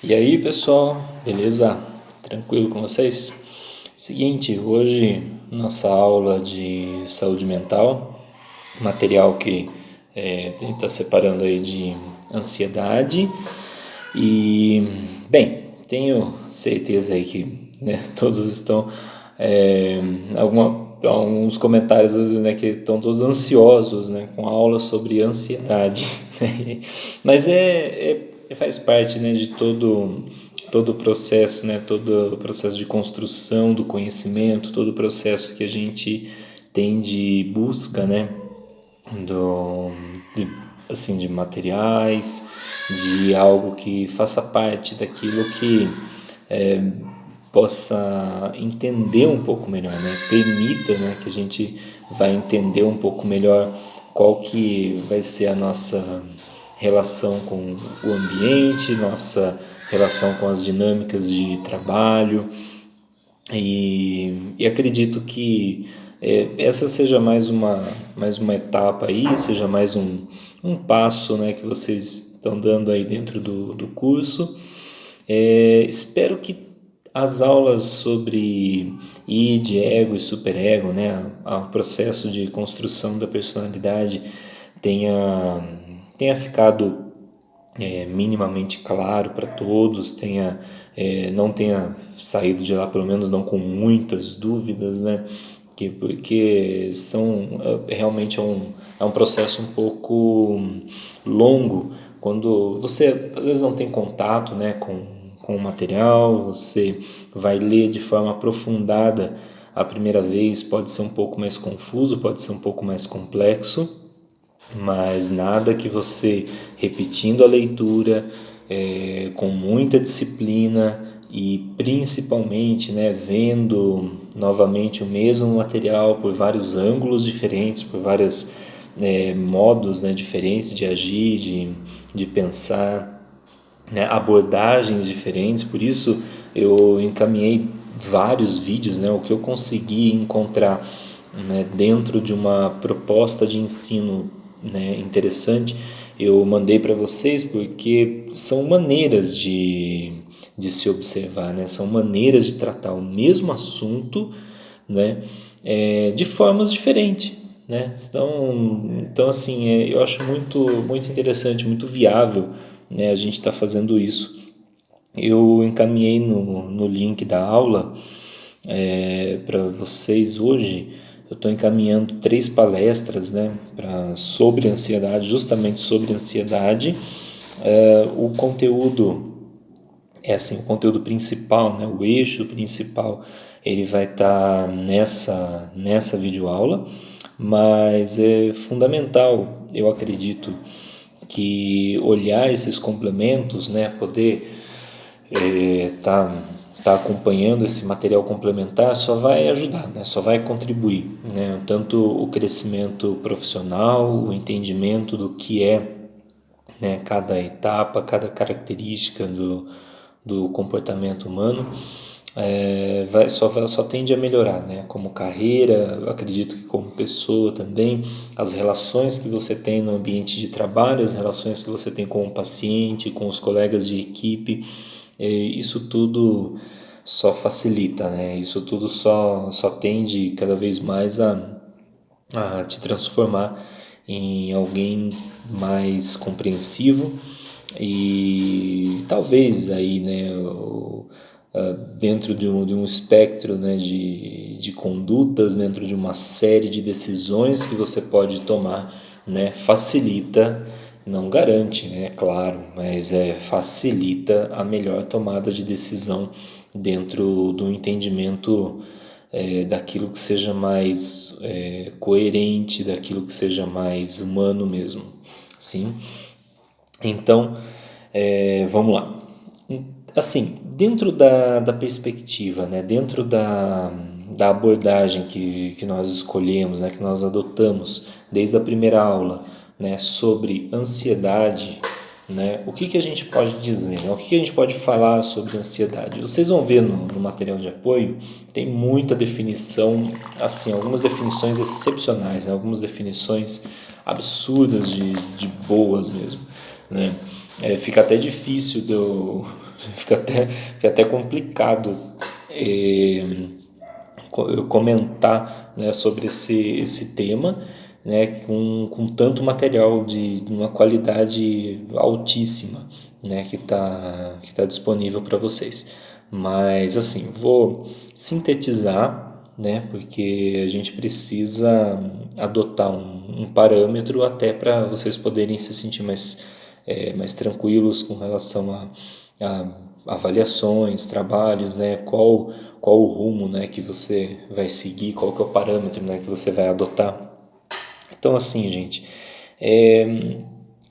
E aí, pessoal, beleza? Tranquilo com vocês? Seguinte, hoje nossa aula de saúde mental, material que a gente está separando aí de ansiedade e, bem, tenho certeza aí que todos estão, alguns comentários às vezes, que estão todos ansiosos, com a aula sobre ansiedade, né? Mas faz parte, de todo o processo, todo o processo de construção do conhecimento, todo o processo que a gente tem de busca, do, de, assim, de materiais, de algo que faça parte daquilo que possa entender um pouco melhor, permita, que a gente vai entender um pouco melhor qual que vai ser a nossa relação com o ambiente, nossa relação com as dinâmicas de trabalho, e acredito que essa seja mais uma etapa aí, seja mais um passo, que vocês estão dando aí dentro do curso. Espero que as aulas sobre id, ego e superego, o processo de construção da personalidade tenha ficado minimamente claro para todos, não tenha saído de lá, pelo menos não com muitas dúvidas, porque realmente é um processo um pouco longo, quando você às vezes não tem contato, com o material, você vai ler de forma aprofundada a primeira vez, pode ser um pouco mais confuso, pode ser um pouco mais complexo, mas nada que você repetindo a leitura com muita disciplina e principalmente, vendo novamente o mesmo material por vários ângulos diferentes, por vários modos, diferentes de agir, de pensar, abordagens diferentes. Por isso eu encaminhei vários vídeos, o que eu consegui encontrar, dentro de uma proposta de ensino, interessante, eu mandei para vocês, porque são maneiras de se observar, são maneiras de tratar o mesmo assunto, de formas diferentes. Então assim, eu acho muito interessante, muito viável, a gente está fazendo isso. Eu encaminhei no link da aula para vocês hoje. Eu estou encaminhando 3 palestras, sobre ansiedade, justamente sobre ansiedade. O conteúdo é assim, o conteúdo principal, o eixo principal, ele vai estar nessa videoaula, mas é fundamental, eu acredito, que olhar esses complementos, poder tá acompanhando esse material complementar, só vai ajudar, só vai contribuir, tanto o crescimento profissional, o entendimento do que é, cada etapa, cada característica do comportamento humano, só tende a melhorar, como carreira, eu acredito que como pessoa também, as relações que você tem no ambiente de trabalho, as relações que você tem com o paciente, com os colegas de equipe, isso tudo só facilita, isso tudo só tende cada vez mais a te transformar em alguém mais compreensivo e talvez aí, dentro de um espectro, de condutas, dentro de uma série de decisões que você pode tomar, facilita, não garante, claro, mas facilita a melhor tomada de decisão dentro do entendimento daquilo que seja mais coerente, daquilo que seja mais humano mesmo, sim? Então, vamos lá. Assim, dentro da perspectiva, dentro da abordagem que nós escolhemos, que nós adotamos desde a primeira aula, sobre ansiedade, o que a gente pode dizer, o que a gente pode falar sobre ansiedade? Vocês vão ver no material de apoio, tem muita definição, assim, algumas definições excepcionais, algumas definições absurdas de boas mesmo, fica até difícil fica até complicado é, eu comentar, né, sobre esse tema, né, com tanto material de uma qualidade altíssima, né, que tá disponível para vocês. Mas assim, vou sintetizar, né, porque a gente precisa adotar um parâmetro até para vocês poderem se sentir mais tranquilos com relação a avaliações, trabalhos, né? Qual o rumo, né, que você vai seguir, qual que é o parâmetro, né, que você vai adotar. Então, assim, gente,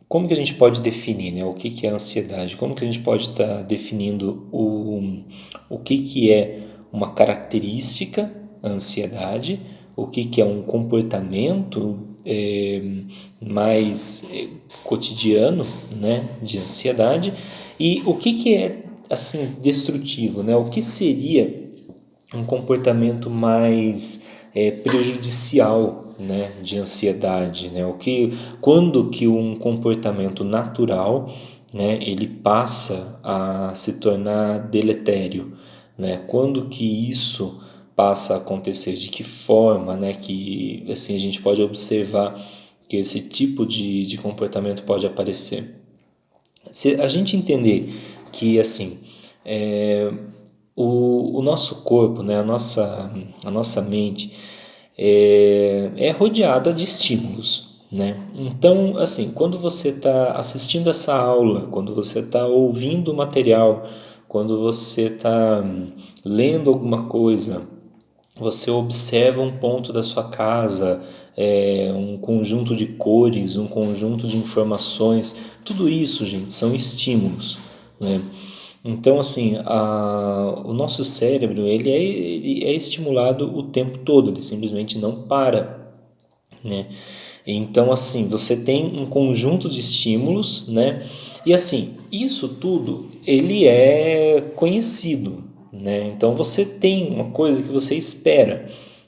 como que a gente pode definir, né, o que é ansiedade? Como que a gente pode estar definindo o que é uma característica, a ansiedade, o que é um comportamento mais cotidiano, né, de ansiedade, e o que é assim destrutivo, né? O que seria um comportamento mais prejudicial, né, de ansiedade, né? Quando que um comportamento natural, né, ele passa a se tornar deletério, né? Quando que isso passa a acontecer, de que forma, né, que assim a gente pode observar que esse tipo de comportamento pode aparecer. Se a gente entender que assim o nosso corpo, né, a nossa mente é rodeada de estímulos, né? Então, assim, quando você está assistindo essa aula, quando você está ouvindo o material, quando você está lendo alguma coisa, você observa um ponto da sua casa, um conjunto de cores, um conjunto de informações, tudo isso, gente, são estímulos, né? Então, assim, o nosso cérebro ele é estimulado o tempo todo, ele simplesmente não para, né? Então, assim, você tem um conjunto de estímulos, né? E assim, isso tudo ele é conhecido, né? Então você tem uma coisa que você espera,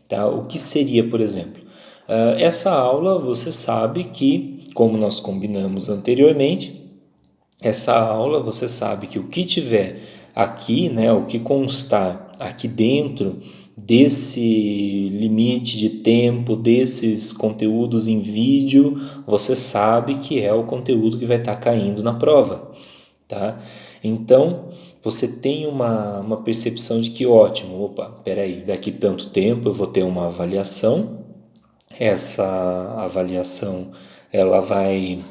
tá? O que seria, por exemplo, essa aula você sabe que, como nós combinamos anteriormente, essa aula você sabe que o que tiver aqui, né, o que constar aqui dentro desse limite de tempo, desses conteúdos em vídeo, você sabe que é o conteúdo que vai estar caindo na prova, tá? Então, você tem uma percepção de que ótimo, opa, peraí, daqui tanto tempo eu vou ter uma avaliação, essa avaliação ela vai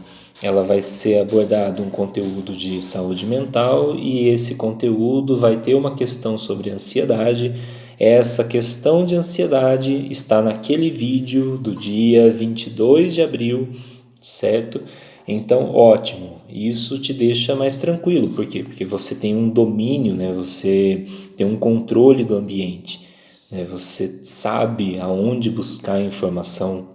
ser abordado um conteúdo de saúde mental e esse conteúdo vai ter uma questão sobre ansiedade. Essa questão de ansiedade está naquele vídeo do dia 22 de abril, certo? Então, ótimo, isso te deixa mais tranquilo, por quê? Porque você tem um domínio, né? Você tem um controle do ambiente, né? Você sabe aonde buscar informação,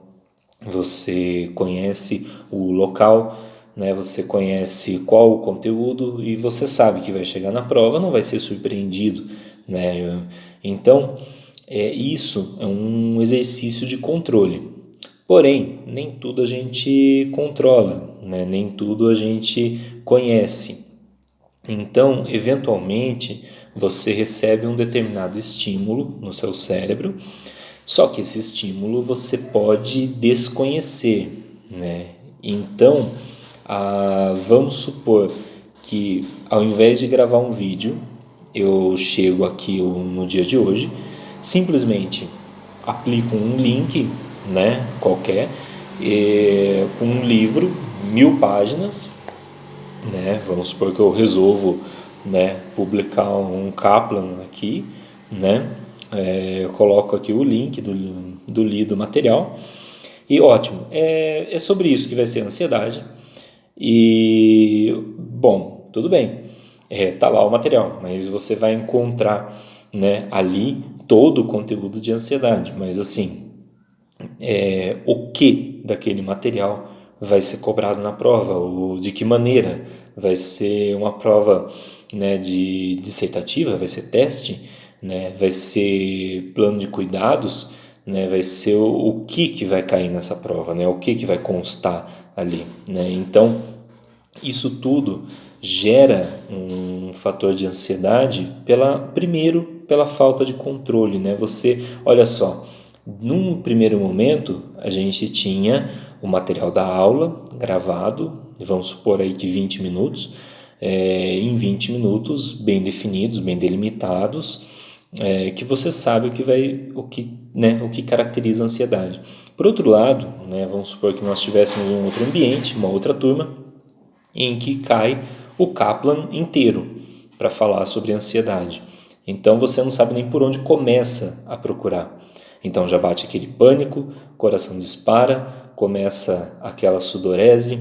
você conhece o local, né? Você conhece qual o conteúdo e você sabe que vai chegar na prova, não vai ser surpreendido, né? Então, isso é um exercício de controle. Porém, nem tudo a gente controla, né? Nem tudo a gente conhece. Então, eventualmente, você recebe um determinado estímulo no seu cérebro, só que esse estímulo você pode desconhecer, né? Então, vamos supor que ao invés de gravar um vídeo, eu chego aqui no dia de hoje, simplesmente aplico um link, né, qualquer, com um livro, 1000 páginas, né? Vamos supor que eu resolvo, né, publicar um Kaplan aqui, né? Eu coloco aqui o link do lido material e ótimo, é sobre isso que vai ser a ansiedade e, bom, tudo bem, tá lá o material, mas você vai encontrar, né, ali todo o conteúdo de ansiedade, mas assim, o que daquele material vai ser cobrado na prova, ou de que maneira vai ser uma prova, né, de dissertativa, vai ser teste, né, vai ser plano de cuidados, né, vai ser o que vai cair nessa prova, né, o que vai constar ali, né? Então Isso tudo gera um fator de ansiedade primeiro pela falta de controle, né? Você, olha só, num primeiro momento a gente tinha o material da aula gravado, vamos supor aí que 20 minutos, em 20 minutos bem definidos, bem delimitados, que você sabe o que caracteriza a ansiedade. Por outro lado, né, vamos supor que nós tivéssemos um outro ambiente, uma outra turma, em que cai o Kaplan inteiro para falar sobre ansiedade. Então você não sabe nem por onde começa a procurar. Então já bate aquele pânico, coração dispara, começa aquela sudorese,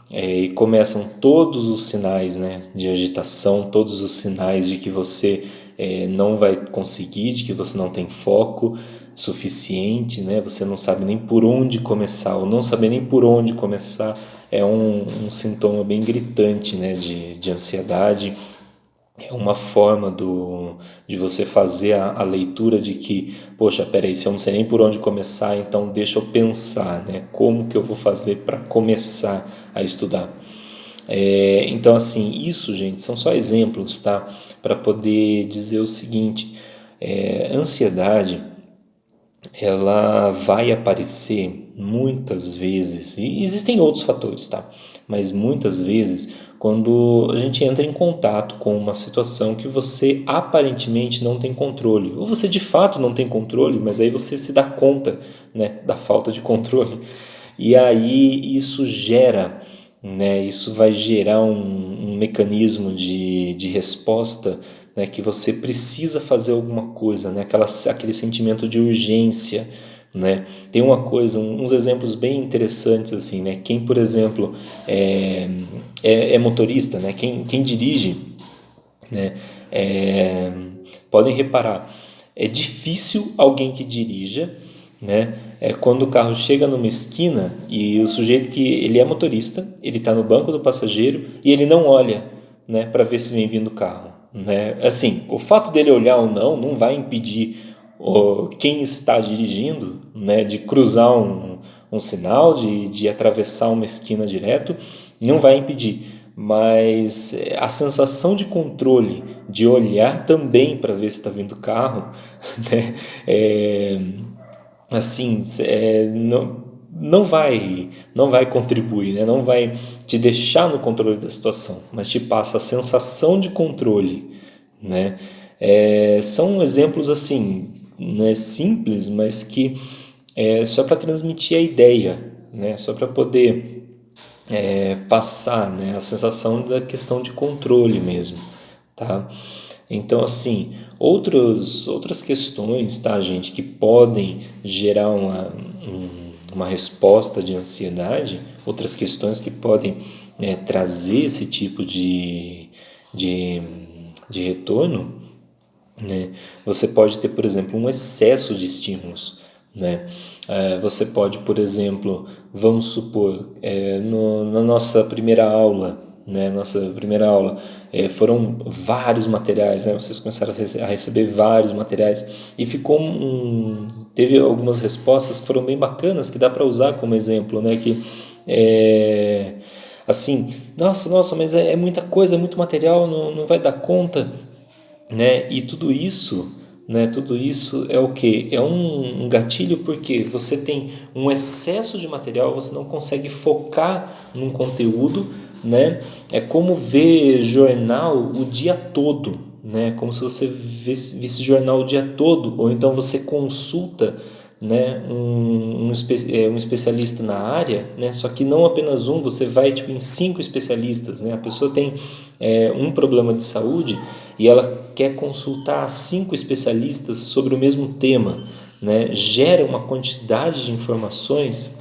e começam todos os sinais, né, de agitação, todos os sinais de que você não vai conseguir, de que você não tem foco suficiente, né? Você não sabe nem por onde começar, ou não saber nem por onde começar é um sintoma bem gritante, né, de ansiedade. É uma forma de você fazer a leitura de que, poxa, peraí, se eu não sei nem por onde começar, então deixa eu pensar, né, como que eu vou fazer para começar a estudar. Então, assim, isso, gente, são só exemplos, tá? Para poder dizer o seguinte: ansiedade, ela vai aparecer muitas vezes, e existem outros fatores, tá? Mas muitas vezes, quando a gente entra em contato com uma situação que você aparentemente não tem controle, ou você de fato não tem controle, mas aí você se dá conta, né, da falta de controle, e aí isso gera, né, isso vai gerar um mecanismo de resposta, né, que você precisa fazer alguma coisa, né, aquele sentimento de urgência, né. Tem uma coisa, uns exemplos bem interessantes assim, né, quem, por exemplo, é motorista, né, quem dirige, né, podem reparar, é difícil alguém que dirija, né, quando o carro chega numa esquina e o sujeito que ele é motorista, ele está no banco do passageiro e ele não olha, né, para ver se vem vindo o carro, né? Assim, o fato dele olhar ou não vai impedir quem está dirigindo, né, de cruzar um sinal, de atravessar uma esquina direto, não vai impedir, mas a sensação de controle, de olhar também para ver se está vindo o carro, né, assim, não vai contribuir, né? Não vai te deixar no controle da situação, mas te passa a sensação de controle, né? São exemplos assim, né, simples, mas que só para transmitir a ideia, né? Só para poder passar, né, a sensação da questão de controle mesmo, tá? Então, assim, outras questões, tá, gente, que podem gerar uma resposta de ansiedade, outras questões que podem trazer esse tipo de, de retorno, né? Você pode ter, por exemplo, um excesso de estímulos, né? Você pode, por exemplo, vamos supor, na nossa primeira aula, né? Foram vários materiais, né? Vocês começaram a receber vários materiais e teve algumas respostas que foram bem bacanas, que dá para usar como exemplo, né? Que assim, nossa, mas é muita coisa, é muito material, não vai dar conta, né? E tudo isso, né? Tudo isso é o que? É um gatilho porque você tem um excesso de material, você não consegue focar num conteúdo, né? É como ver jornal o dia todo, né? Como se você visse jornal o dia todo, ou então você consulta, né, um especialista na área, né, só que não apenas um, você vai tipo, em 5 especialistas, né, a pessoa tem um problema de saúde e ela quer consultar 5 especialistas sobre o mesmo tema, né, gera uma quantidade de informações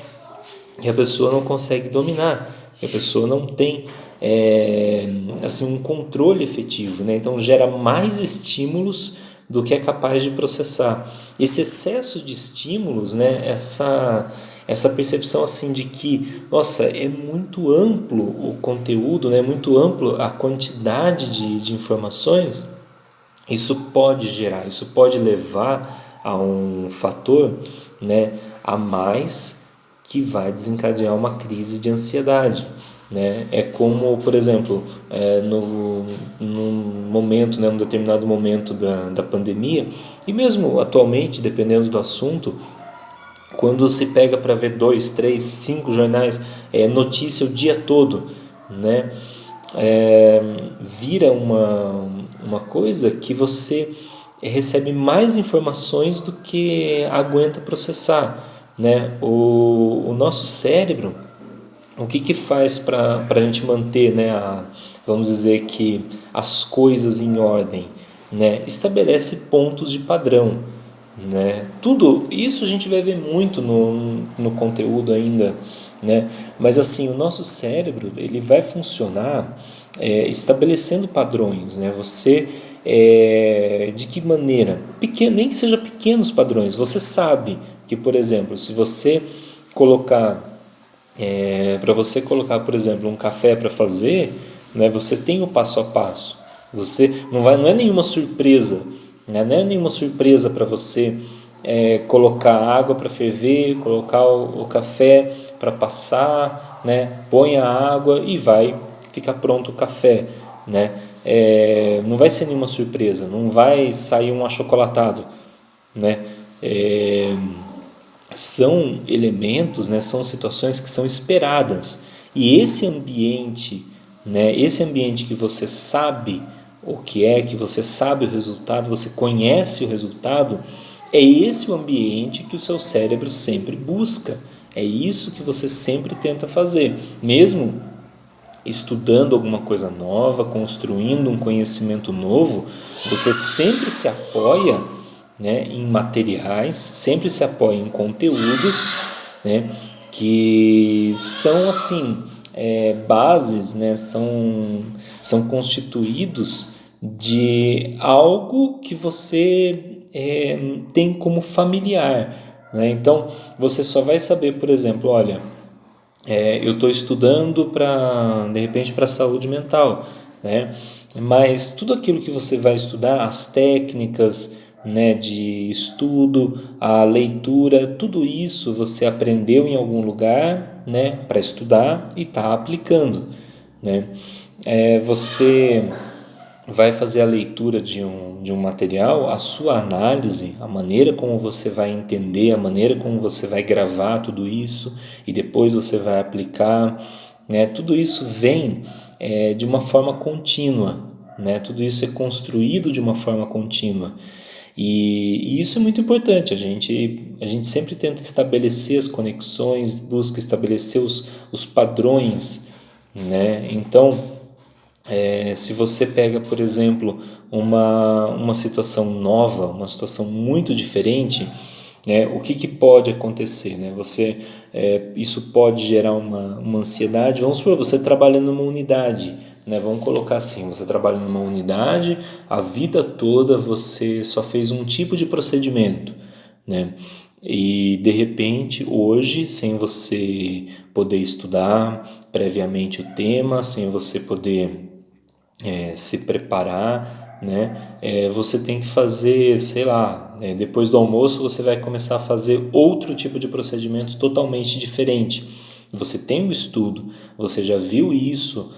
que a pessoa não consegue dominar, que a pessoa não tem assim, um controle efetivo, né, então gera mais estímulos do que é capaz de processar. Esse excesso de estímulos, né, essa percepção assim de que, nossa, é muito amplo o conteúdo, né, muito amplo a quantidade de informações, isso pode levar a um fator, né, a mais que vai desencadear uma crise de ansiedade, né? É como, por exemplo, no momento, né, num determinado momento da pandemia, e mesmo atualmente, dependendo do assunto, quando se pega para ver 2, 3, 5 jornais, notícia o dia todo, né? Vira uma coisa que você recebe mais informações do que aguenta processar, né? O nosso cérebro, o que faz para a gente manter, né, vamos dizer que as coisas em ordem, né? Estabelece pontos de padrão, né? Tudo isso a gente vai ver muito no conteúdo ainda, né? Mas assim, o nosso cérebro ele vai funcionar estabelecendo padrões, né? Você de que maneira? Nem que seja pequenos padrões. Você sabe que, por exemplo, se você colocar para você colocar, por exemplo, um café para fazer, né, você tem o passo a passo. Você não é nenhuma surpresa, né, não é nenhuma surpresa para você colocar água para ferver, colocar o café para passar, né, põe a água e vai ficar pronto o café, né? Não vai ser nenhuma surpresa, não vai sair um achocolatado, né? São elementos, né, são situações que são esperadas. E esse ambiente, né, esse ambiente que você sabe o que é, que você sabe o resultado, você conhece o resultado, é esse o ambiente que o seu cérebro sempre busca. É isso que você sempre tenta fazer, mesmo estudando alguma coisa nova, construindo um conhecimento novo, você sempre se apoia, né, em materiais, sempre se apoia em conteúdos, né, que são assim bases, né, são constituídos de algo que você tem como familiar, né? Então você só vai saber, por exemplo, olha, eu estou estudando para, de repente, para a saúde mental, né? Mas tudo aquilo que você vai estudar, as técnicas, né, de estudo, a leitura, tudo isso você aprendeu em algum lugar, né, para estudar e está aplicando, né? Você vai fazer a leitura de um material, a sua análise, a maneira como você vai entender, a maneira como você vai gravar tudo isso e depois você vai aplicar, né? Tudo isso vem de uma forma contínua, né? Tudo isso é construído de uma forma contínua. E isso é muito importante, a gente sempre tenta estabelecer as conexões, busca estabelecer os padrões, né? Então, se você pega, por exemplo, uma situação nova, uma situação muito diferente, né, o que pode acontecer? Né? Isso pode gerar uma ansiedade. Vamos supor, você trabalha numa unidade, né? Vamos colocar assim, você trabalha numa unidade, a vida toda você só fez um tipo de procedimento, né? E de repente, hoje, sem você poder estudar previamente o tema, sem você poder se preparar, né? Você tem que fazer, sei lá, depois do almoço você vai começar a fazer outro tipo de procedimento totalmente diferente. Você tem o estudo, você já viu isso,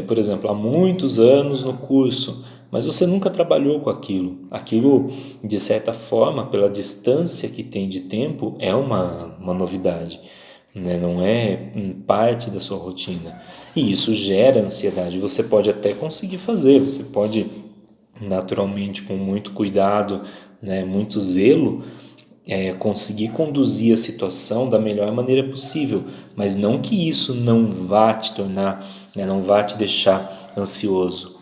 por exemplo, há muitos anos no curso, mas você nunca trabalhou com aquilo. Aquilo, de certa forma, pela distância que tem de tempo, é uma novidade, né? Não é parte da sua rotina. E isso gera ansiedade. Você pode até conseguir fazer, você pode, naturalmente, com muito cuidado, né, muito zelo, conseguir conduzir a situação da melhor maneira possível, mas não que isso não vá te tornar, né, não vá te deixar ansioso.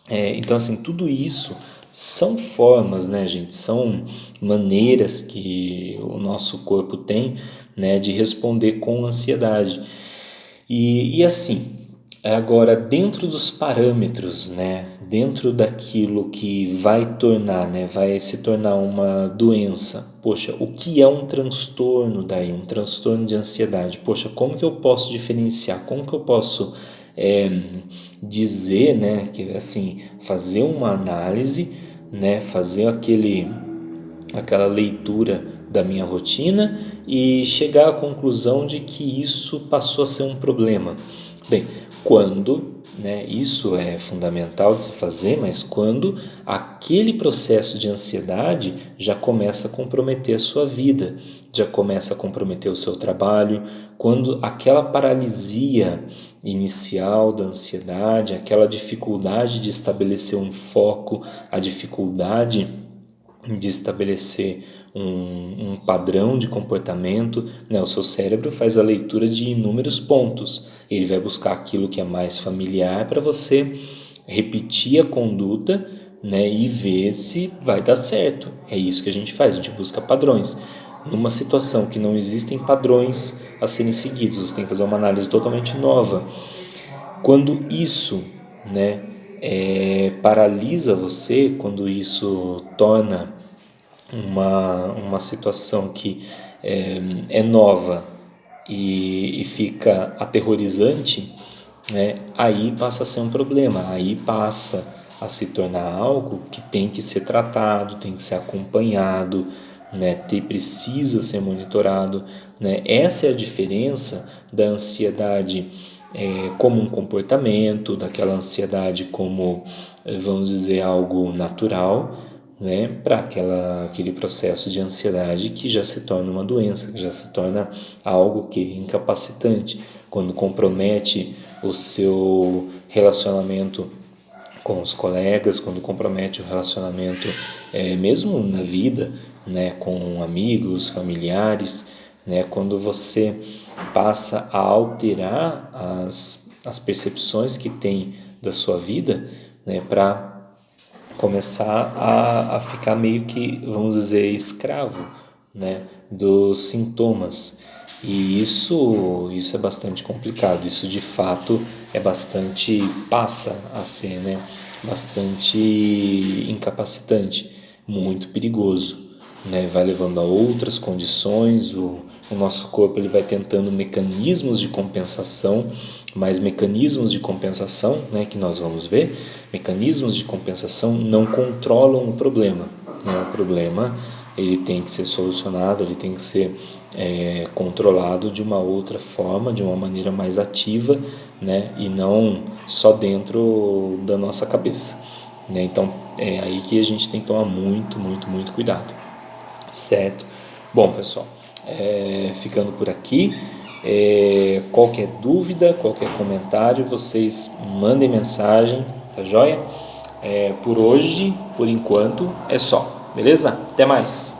Então, assim, tudo isso são formas, né, gente? São maneiras que o nosso corpo tem, né, de responder com ansiedade. E assim, agora, dentro dos parâmetros, né, dentro daquilo que vai tornar, né, vai se tornar uma doença. Poxa, o que é um transtorno daí? Um transtorno de ansiedade. Poxa, como que eu posso diferenciar? Como que eu posso dizer, né, que assim, fazer uma análise, né, fazer aquela leitura da minha rotina e chegar à conclusão de que isso passou a ser um problema. Bem, quando, né, isso é fundamental de se fazer, mas quando aquele processo de ansiedade já começa a comprometer a sua vida, já começa a comprometer o seu trabalho, quando aquela paralisia inicial da ansiedade, aquela dificuldade de estabelecer um foco, a dificuldade de estabelecer um padrão de comportamento, né? O seu cérebro faz a leitura de inúmeros pontos, ele vai buscar aquilo que é mais familiar para você repetir a conduta, né? E ver se vai dar certo. É isso que a gente faz, a gente busca padrões. Numa situação que não existem padrões a serem seguidos, você tem que fazer uma análise totalmente nova. Quando isso, né, paralisa você, quando isso torna uma situação que é nova e fica aterrorizante, né, aí passa a ser um problema, aí passa a se tornar algo que tem que ser tratado, tem que ser acompanhado, né, precisa ser monitorado, né? Essa é a diferença da ansiedade como um comportamento, daquela ansiedade como, vamos dizer, algo natural, né, para aquele processo de ansiedade que já se torna uma doença, que já se torna algo que é incapacitante, quando compromete o seu relacionamento com os colegas, quando compromete o relacionamento mesmo na vida, né, com amigos, familiares, né, quando você passa a alterar as percepções que tem da sua vida, né, para começar a ficar meio que, vamos dizer, escravo, né, dos sintomas. E isso é bastante complicado, isso de fato é bastante, passa a ser, né, bastante incapacitante, muito perigoso, né, vai levando a outras condições, o nosso corpo ele vai tentando mecanismos de compensação, mas mecanismos de compensação, né, que nós vamos ver, mecanismos de compensação não controlam o problema, né, o problema ele tem que ser solucionado, ele tem que ser controlado de uma outra forma, de uma maneira mais ativa, né, e não só dentro da nossa cabeça, né? Então é aí que a gente tem que tomar muito cuidado, certo? Bom, pessoal, ficando por aqui, qualquer dúvida, qualquer comentário, vocês mandem mensagem, tá joia? Por hoje, por enquanto, é só, beleza? Até mais!